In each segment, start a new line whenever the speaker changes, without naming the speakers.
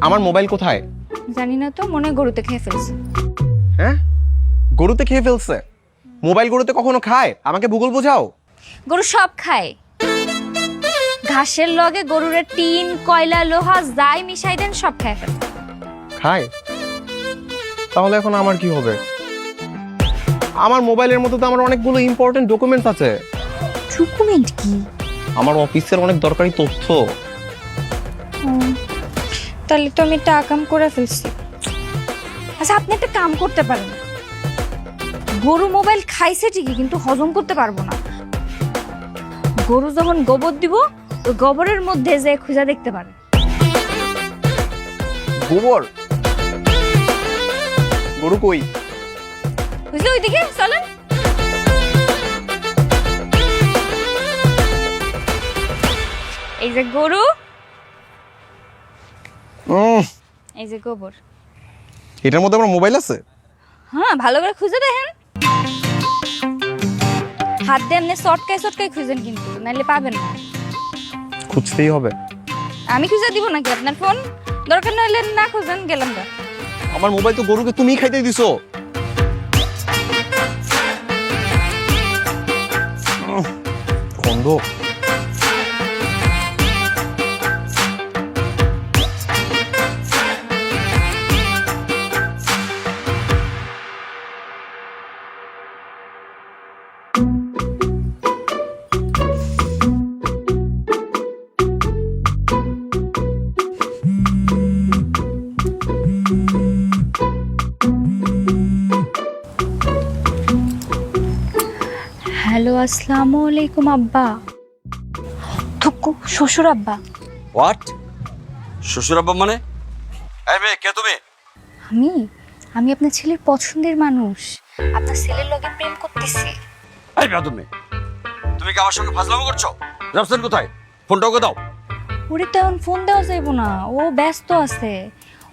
আমার মোবাইল কোথায়?
জানি না তো, মনে হয় গরুতে খেয়ে ফেলছে।
হ্যাঁ, গরুতে খেয়ে ফেলছে? মোবাইল গরুতে কখনো খায়? আমাকে ভূগোল বোঝাও।
গরু সব খায়। ঘাসের লগে গরুরে টিন, কয়লা, লোহা যাই মিশাই দেন সব খায় ফেলে।
খায়? তাহলে এখন আমার কি হবে? আমার মোবাইলের মধ্যে তো আমার অনেকগুলো ইম্পর্টেন্ট ডকুমেন্টস আছে।
ডকুমেন্ট কি?
আমার অফিসের অনেক দরকারি তথ্য।
তাহলে তো আমি একটা কাম করে ফেলছি। আচ্ছা, আপনি একটা কাম করতে পারেন। গরু মোবাইল খাইছে ঠিকই, কিন্তু হজম করতে পারবো না। গরু যখন গোবর দিব, ওই গোবরের মধ্যে যে খুঁজা দেখতে পারে।
গোবর? গরু কই?
বুঝলে, ওইদিকে চলেন। এই যে গরু, এই যে গোবর।
এটার মধ্যে আমার মোবাইল আছে?
হ্যাঁ, ভালো করে খুঁজে দেখেন। হাত দিয়ে এমনি চটকাই চটকাই খুঁজেন, কিন্তু নাইলে পাবেন না।
খুঁজতেই হবে।
আমি খুঁজে দিব নাকি আপনার ফোন? দরকার না হলে না খুঁজেন, গেলাম না।
আমার মোবাইল তো গরুকে তুমিই খাইতে দিছো। গন্ধ।
হ্যালো, আসসালামু আলাইকুম আব্বা। থুকু, শ্বশুর আব্বা।
হোয়াট? শ্বশুর আব্বা মানে? এই মেয়ে, কে তুমি?
আমি আমি আপনার ছেলের পছন্দের মানুষ। আপনার ছেলের লগে প্রেম করতেছি।
এই বেয়াদব মেয়ে, তুমি কি আমার সঙ্গে ফাজলামো করছো? রাফসান কোথায়? ফোনটা ওকে দাও।
ওরে তো এখন ফোন দেওয়া যাইব না, ও ব্যস্ত আছে।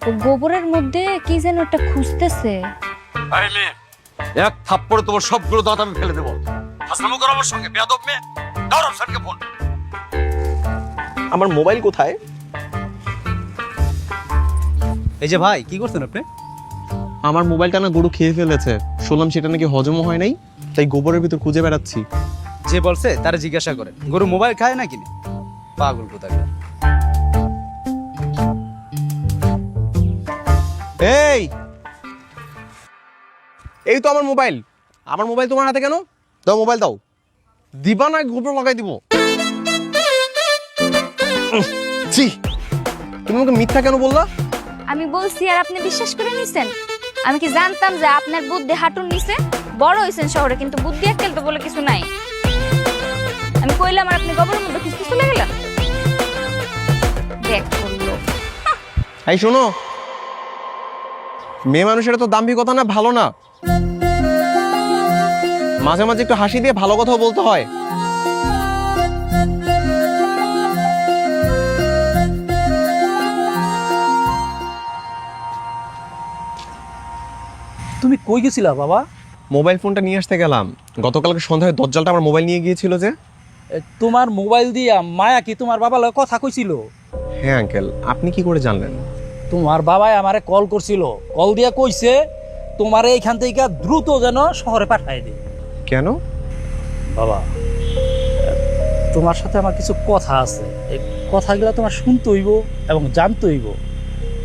ও গোবরের মধ্যে কি যেন একটা খুঁজতেছে।
এই মেয়ে, এক থাপ্পড়ে তোমার সবগুলো দাঁত আমি ফেলে দেবো। ফাজলামো করো আমার সঙ্গে, বেয়াদব মেয়ে। দাও রাফসানকে ফোন।
আমার মোবাইল কোথায়?
এই যে ভাই, কি করছেন আপনি?
আমার মোবাইলটা না গরু খেয়ে ফেলেছে। শুনলাম সেটা নাকি হজমও হয় নাই, তাই গোবরের ভিতর খুঁজে বেড়াচ্ছি।
যে বলছে তারা জিজ্ঞাসা করেন, গরু মোবাইল খায় নাকি না? পাগল কোথাকার।
এই এই তো আমার মোবাইল। আমার মোবাইল তোমার হাতে কেন? দাও মোবাইল দাও। দিবা না গোবর লাগাই দিব। ছি, তুমি আমাকে মিথ্যা কেন বললা?
আমি বলছি আর আপনি বিশ্বাস করে নিছেন? আমি কি জানতাম যে আপনার বুদ্ধি হাঁটুর নিচে? বড় হয়েছেন শহরে, কিন্তু বুদ্ধি আক্কেল তো বলে কিছু নাই। আমি কইলাম আর আপনি গোবরের মধ্যে খুঁজতে চলে গেলেন। দেখ করলো।
এই শোনো, মেয়ে মানুষের তো দাম্ভিকতা না ভালো না। মাঝে মাঝে একটু হাসি দিয়ে ভালো কথাও বলতে হয়।
তুমি কই গেছিলা বাবা?
মোবাইল ফোনটা নিয়ে আসতে গেলাম। গতকালকে সন্ধ্যায় দজ্জালটা আমার মোবাইল নিয়ে গিয়েছিল যে।
তোমার মোবাইল দিয়া মায়া কি তোমার বাবার লগে কথা কইছিল?
হ্যাঁ আঙ্কেল, আপনি কি করে জানলেন?
তোমার বাবাই আমারে কল করছিল। কল দিয়া কইছে তোমার এইখান থেকে দ্রুত যেন শহরে পাঠায় দে।
কেন?
বাবা, তোমার সাথে আমার কিছু কথা আছে। এই কথাগুলো তোমার শুনতে হইব এবং জানতে হইব।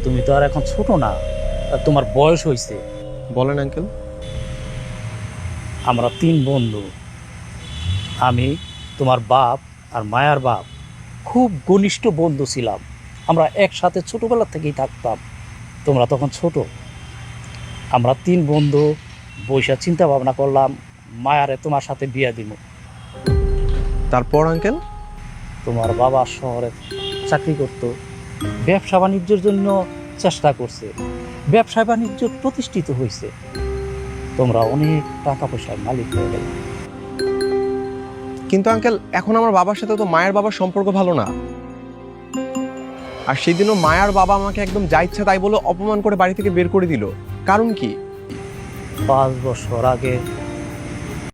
তুমি তো আর এখন ছোট না, আর তোমার বয়স হইছে।
বলেন আঙ্কেল।
আমরা 3 বন্ধু। আমি, তোমার বাপ আর মায়ার বাপ খুব ঘনিষ্ঠ বন্ধু ছিলাম। আমরা একসাথে ছোটবেলা থেকেই থাকতাম। তোমরা তখন ছোট। আমরা 3 বন্ধু বৈশা চিন্তা ভাবনা করলাম মায়ারে তোমার সাথে বিয়া দিব।
তারপর আঙ্কেল?
তোমার বাবা শহরে চাকরি করত, ব্যবসা বাণিজ্যের জন্য চেষ্টা করছে, ব্যবসা বাণিজ্য প্রতিষ্ঠিত হয়েছে। তোমরা অনেক টাকা পয়সার মালিক হয়ে গেলে।
কিন্তু আঙ্কেল, এখন আমার বাবার সাথে তো মায়ের বাবার সম্পর্ক ভালো না। আর সেদিনও মায়ার বাবা আমাকে একদম যা ইচ্ছা তাই বলে অপমান করে বাড়ি থেকে বের করে দিল। কারণ কি?
5 বছর আগে